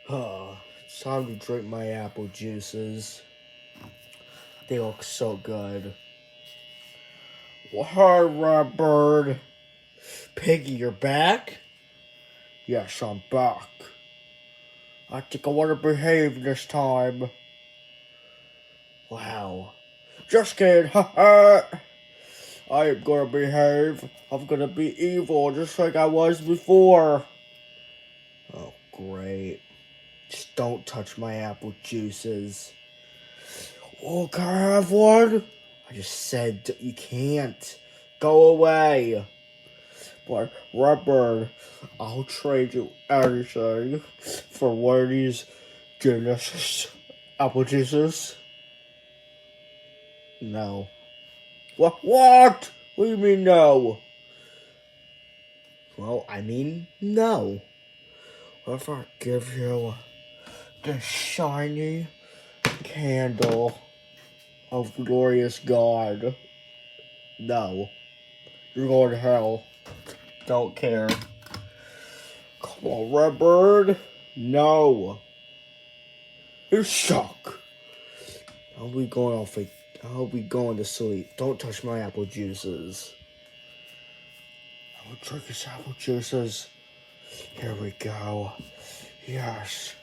It's time to drink my apple juices. They look so good. Hi, red bird. Piggy, you're back? Yes, I'm back. I think I want to behave this time. Wow. Just kidding. I am gonna behave. I'm gonna be evil just like I was before. Oh, great. Just don't touch my apple juices. Oh, can I have one? I just said you can't. Go away. But, Redbird, I'll trade you anything for one of these delicious apple juices. No. What? What? What do you mean no? Well, I mean no. What if I give you the shiny candle of glorious God? No. You're going to hell. Don't care. Come on, Redbird. No. You suck. I'll be going to sleep. Don't touch my apple juices. I'll drink his apple juices. Here we go. Yes.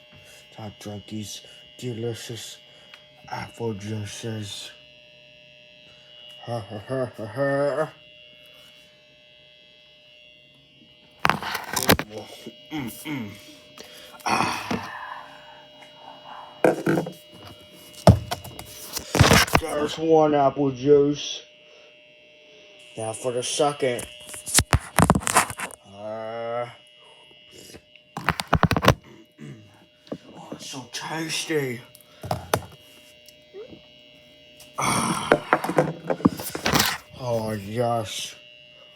I'll drink these delicious apple juices. Ha ha ha ha ha. There's one apple juice. Now for the second. Oh, it's so tasty. Oh, yes.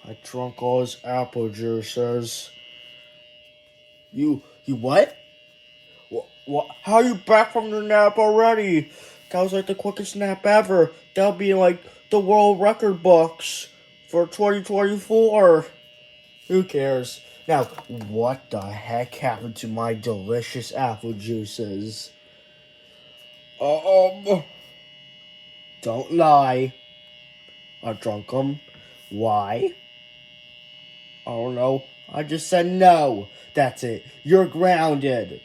I drank all his apple juices. You what? What? How are you back from the nap already? That was like the quickest nap ever. That'll be like the world record books for 2024. Who cares? Now, what the heck happened to my delicious apple juices? Don't lie. I drunk them. Why? I don't know. I just said no. That's it. You're grounded.